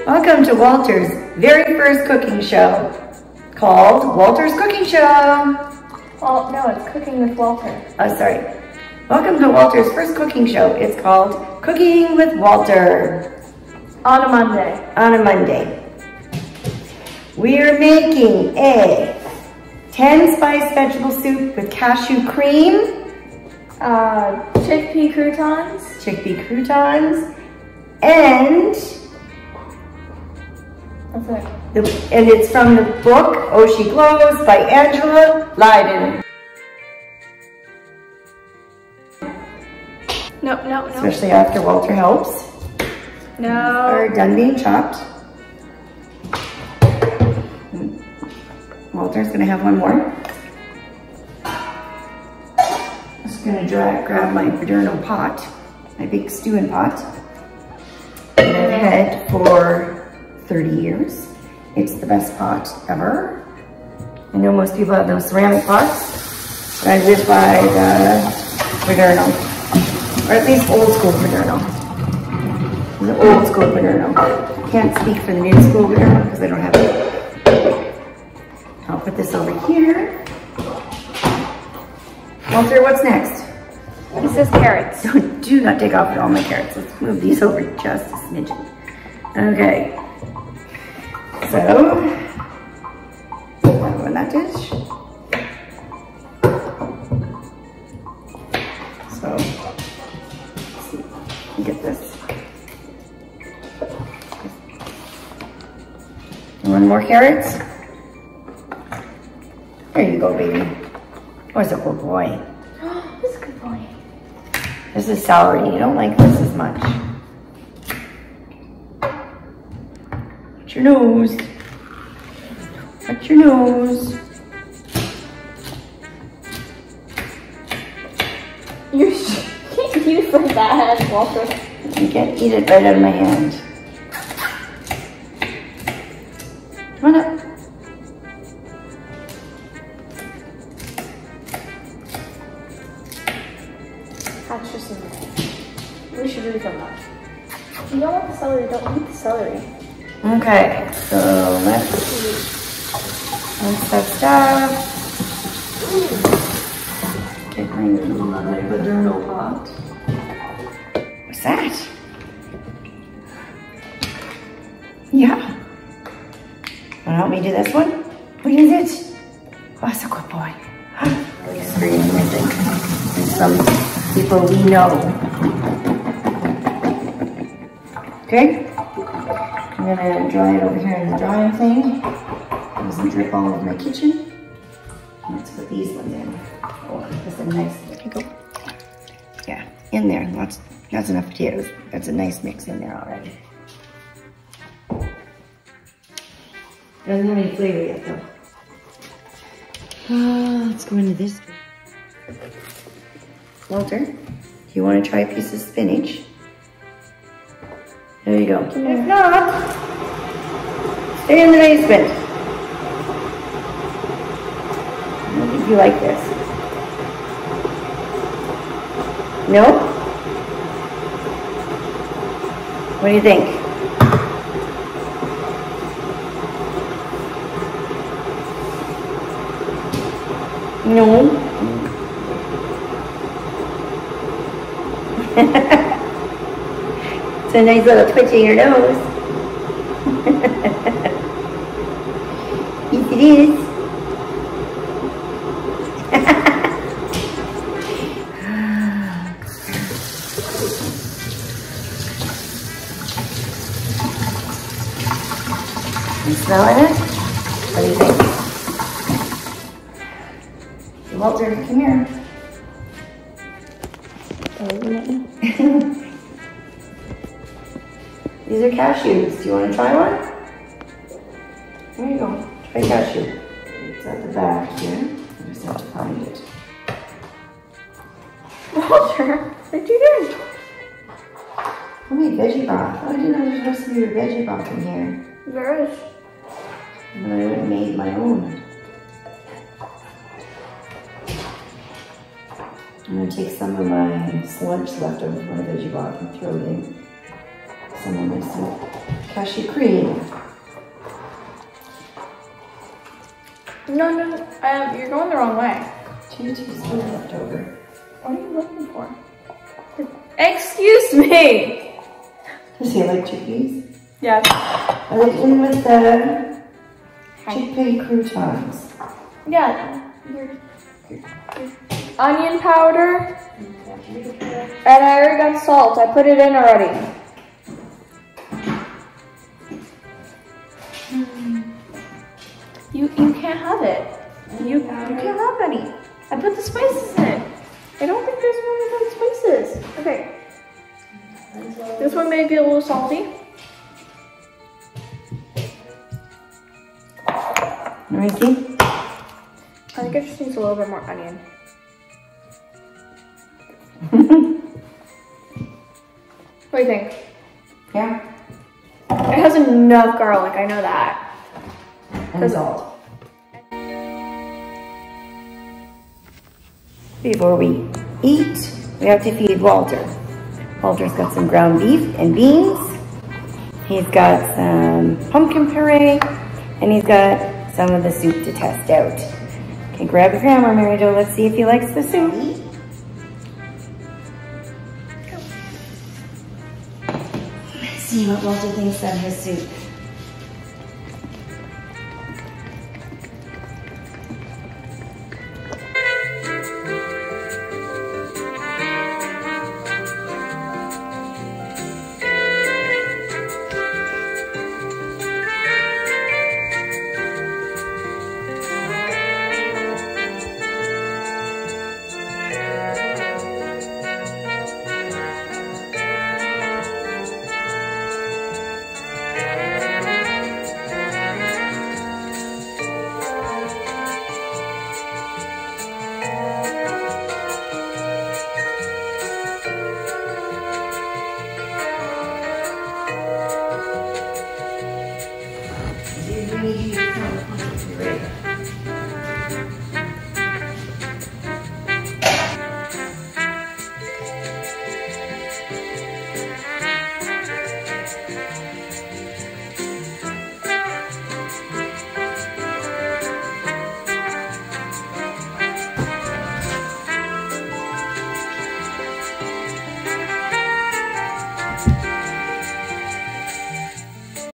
Welcome to Walter's very first cooking show called Walter's Cooking Show. Well, no, it's Cooking with Walter. Oh, sorry. Welcome to Walter's first cooking show. It's called Cooking with Walter. On a Monday. On a Monday. We're making a 10-spice vegetable soup with cashew cream. Chickpea croutons. Chickpea croutons. And that's it. And it's from the book Oh She Glows by Angela Lydon. No. Especially after Walter helps. No. Are done being chopped. Walter's gonna have one more. I'm just gonna grab my Paderno pot, my big stewing pot that I've had for 30 years. It's the best pot ever. I know most people have those ceramic pots, but I live by the Paderno, or at least old school Paderno. The old school Paderno. Can't speak for the new school Paderno because I don't have it. I'll put this over here. Walter, what's next? This is carrots. Do not take off all my carrots. Let's move these over just a smidgen. Okay. So, on that dish. So, let's see. Get this. You want more carrots? There you go, baby. Oh, it's a good boy. This is a good boy. This is celery. You don't like this as much. Watch your nose. Watch your nose. You can't use like that, Walter. You can't eat it right out of my hand. Come on up. That's just in there. We should refilm that. You don't want the celery, don't eat the celery. Okay, so let's that stuff. Get my Paderno pot. What's that? Yeah. Wanna help me do this one? What is it? Oh, that's a good boy. Extreme, I think. And some people we know. Okay? I'm gonna dry it over here in the drying thing. It doesn't drip all over my kitchen. Let's put these ones in. Oh, that's a nice, there you go. Yeah, in there. That's enough potatoes. That's a nice mix in there already. Doesn't have any flavor yet though. Let's go into this. Walter, do you want to try a piece of spinach? There you go. If not, stay in the basement. I don't think you like this. No? What do you think? No. It's a nice little twitch in your nose. Yes, it is. You smelling it? What do you think? Walter, come here. These are cashews. Do you want to try one? There you go. Try cashew. It's at the back here. I just have to find it. Walter, what you doing? I made veggie broth. Oh, I didn't know there was supposed to be a veggie broth in here. There is. But I would have made my own. I'm going to take some of my lunch left over from my veggie broth and throw it in. some of my soup. Cashew cream. No, you're going the wrong way. 2 teaspoons left over. What are you looking for? Excuse me! Does he like chickpeas? Yeah. Are they in with the chickpea croutons? Yeah. Onion powder. And I already got salt. I put it in already. You can't have it. You can't have any. I put the spices in it. I don't think there's one without spices. Okay. This one may be a little salty. Let me see. I think it just needs a little bit more onion. What do you think? Yeah. It has enough garlic, I know that. And salt. Before we eat, we have to feed Walter. Walter's got some ground beef and beans. He's got some pumpkin puree, and he's got some of the soup to test out. Okay, grab your camera, Mary Jo. Let's see if he likes the soup. Let's see what Walter thinks of his soup.